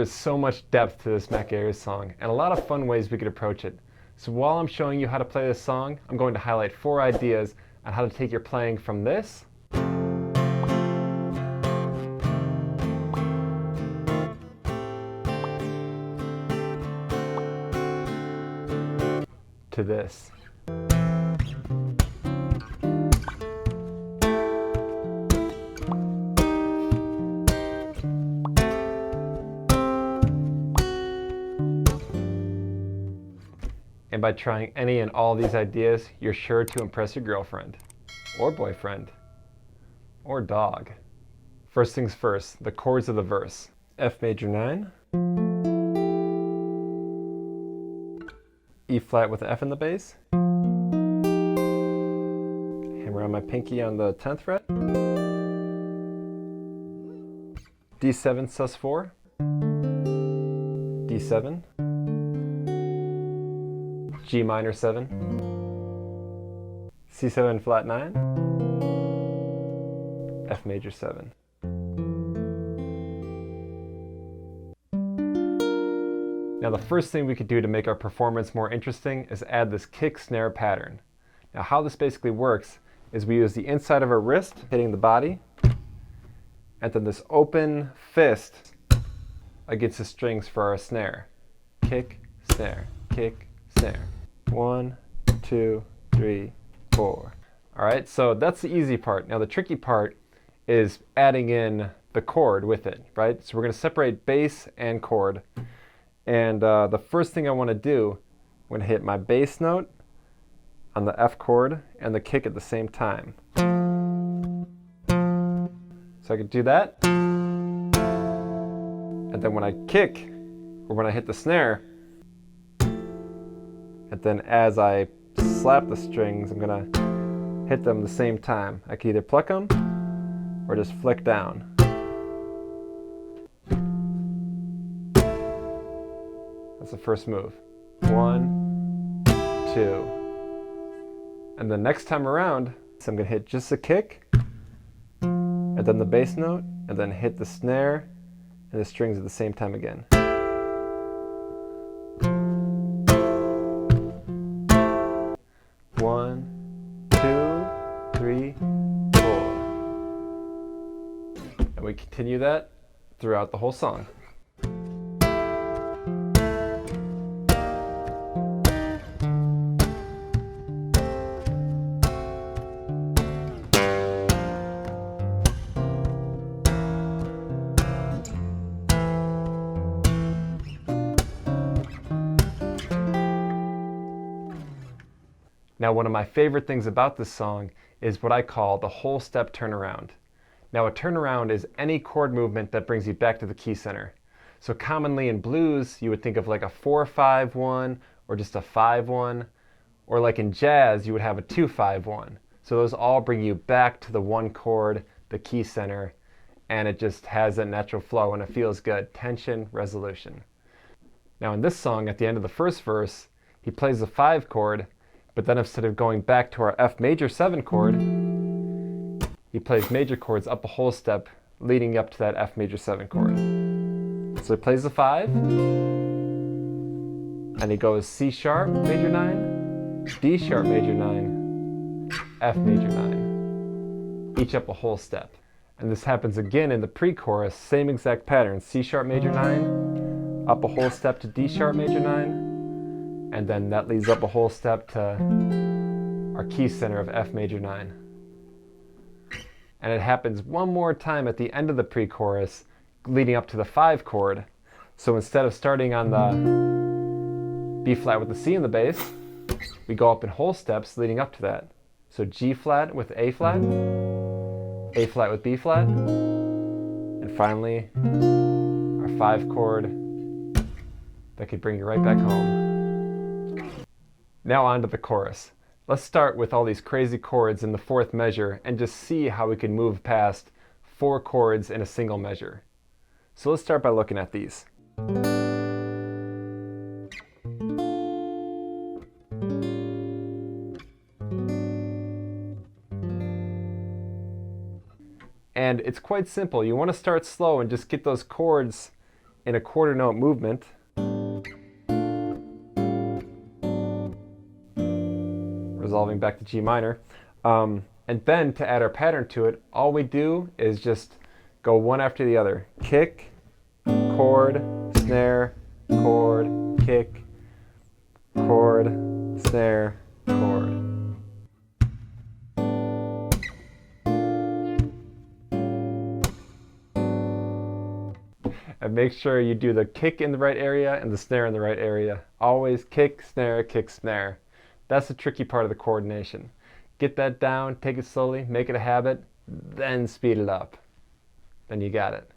is so much depth to this Mac Ayres song, and a lot of fun ways we could approach it. So while I'm showing you how to play this song, I'm going to highlight 4 ideas on how to take your playing from this to this. And by trying any and all these ideas, you're sure to impress your girlfriend, or boyfriend, or dog. First things first, the chords of the verse. F major 9, E flat with an F in the bass, hammer on my pinky on the 10th fret, D7 sus4, D7, G minor 7, C7 flat 9, F major 7. Now the first thing we could do to make our performance more interesting is add this kick snare pattern. Now how this basically works is we use the inside of our wrist hitting the body, and then this open fist against the strings for our snare. Kick, snare, kick, snare. 1, 2, 3, 4. All right, so that's the easy part. Now the tricky part is adding in the chord with it, right? So we're going to separate bass and chord. And the first thing I want to do, I'm going to hit my bass note on the F chord and the kick at the same time. So I could do that. And then when I kick, or when I hit the snare, and then as I slap the strings, I'm gonna hit them the same time. I can either pluck them or just flick down. That's the first move. 1, 2. And the next time around, so I'm gonna hit just the kick, and then the bass note, and then hit the snare and the strings at the same time again. 1, 2, 3, 4. And we continue that throughout the whole song. Now, one of my favorite things about this song is what I call the whole step turnaround. Now, a turnaround is any chord movement that brings you back to the key center. So commonly in blues, you would think of like a 4-5-1 or just a 5-1, or like in jazz, you would have a 2-5-1. So those all bring you back to the one chord, the key center, and it just has a natural flow and it feels good. Tension, resolution. Now in this song, at the end of the first verse, he plays the 5 chord, but then instead of going back to our F major 7 chord, he plays major chords up a whole step leading up to that F major 7 chord. So he plays the 5, and he goes C sharp major 9, D sharp major 9, F major 9, each up a whole step. And this happens again in the pre-chorus, same exact pattern, C sharp major 9, up a whole step to D sharp major 9, and then that leads up a whole step to our key center of F major 9. And it happens one more time at the end of the pre-chorus, leading up to the 5 chord. So instead of starting on the B flat with the C in the bass, we go up in whole steps leading up to that. So G flat with A flat with B flat, and finally our 5 chord that could bring you right back home. Now on to the chorus. Let's start with all these crazy chords in the 4th measure and just see how we can move past 4 chords in a single measure. So let's start by looking at these. And it's quite simple. You want to start slow and just get those chords in a quarter note movement. Resolving back to G minor. And then to add our pattern to it, all we do is just go one after the other. Kick, chord, snare, chord, kick, chord, snare, chord. And make sure you do the kick in the right area and the snare in the right area. Always kick, snare, kick, snare. That's the tricky part of the coordination. Get that down, take it slowly, make it a habit, then speed it up. Then you got it.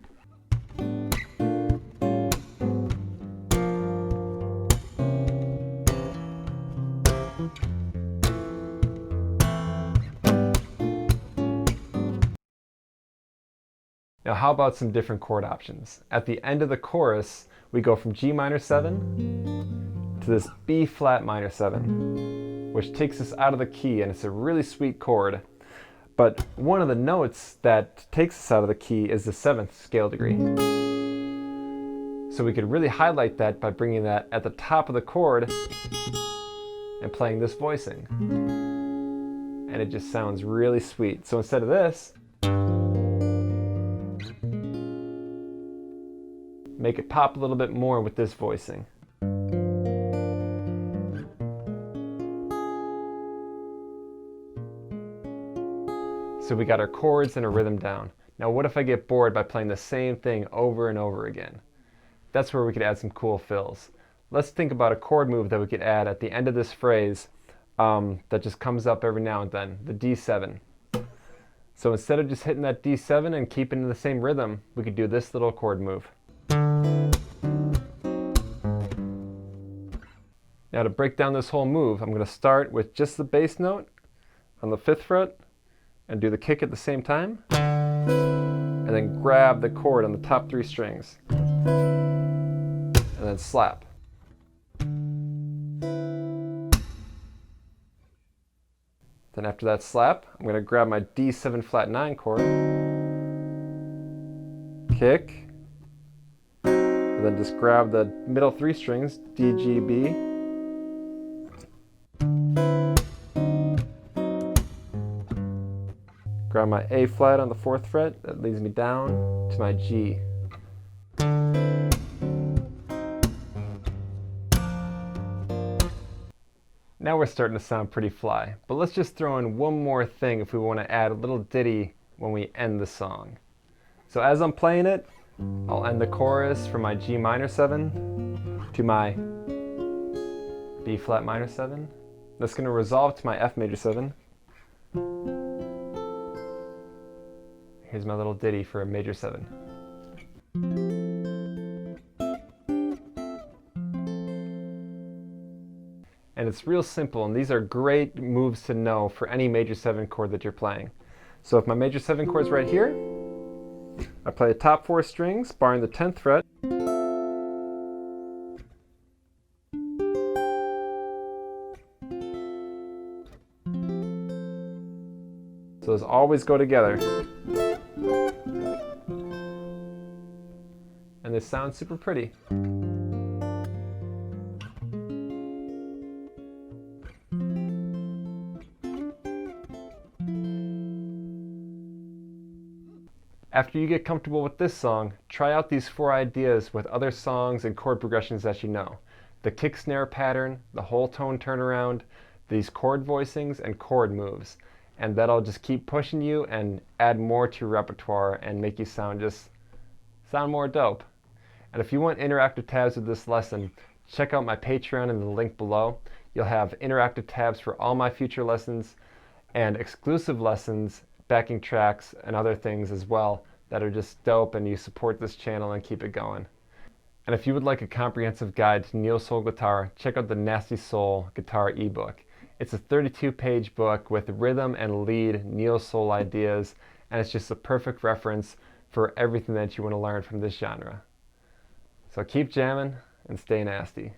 Now how about some different chord options? At the end of the chorus, we go from G minor 7 to this B flat minor 7, which takes us out of the key, and it's a really sweet chord. But one of the notes that takes us out of the key is the 7th scale degree. So we could really highlight that by bringing that at the top of the chord and playing this voicing. And it just sounds really sweet. So instead of this, make it pop a little bit more with this voicing. So we got our chords and a rhythm down. Now what if I get bored by playing the same thing over and over again? That's where we could add some cool fills. Let's think about a chord move that we could add at the end of this phrase that just comes up every now and then, the D7. So instead of just hitting that D7 and keeping in the same rhythm, we could do this little chord move. Now to break down this whole move, I'm going to start with just the bass note on the 5th fret and do the kick at the same time, and then grab the chord on the top 3 strings, and then slap. Then after that slap, I'm going to grab my D7 flat 9 chord, kick, and then just grab the middle 3 strings, D, G, B, grab my A flat on the 4th fret, that leads me down to my G. Now we're starting to sound pretty fly, but let's just throw in one more thing if we want to add a little ditty when we end the song. So as I'm playing it, I'll end the chorus from my G minor 7 to my B flat minor 7. That's going to resolve to my F major 7. Here's my little ditty for a major 7. And it's real simple, and these are great moves to know for any major 7 chord that you're playing. So if my major 7 chord's right here, I play the top 4 strings, barring the 10th fret. So those always go together. And they sound super pretty. After you get comfortable with this song, try out these 4 ideas with other songs and chord progressions that you know. The kick snare pattern, the whole tone turnaround, these chord voicings, and chord moves. And that'll just keep pushing you and add more to your repertoire and make you sound more dope. And if you want interactive tabs with this lesson, check out my Patreon in the link below. You'll have interactive tabs for all my future lessons and exclusive lessons, backing tracks, and other things as well that are just dope, and you support this channel and keep it going. And if you would like a comprehensive guide to neo soul guitar, check out the Nasty Soul Guitar eBook. It's a 32-page book with rhythm and lead neo soul ideas, and it's just a perfect reference for everything that you want to learn from this genre. So keep jamming and stay nasty.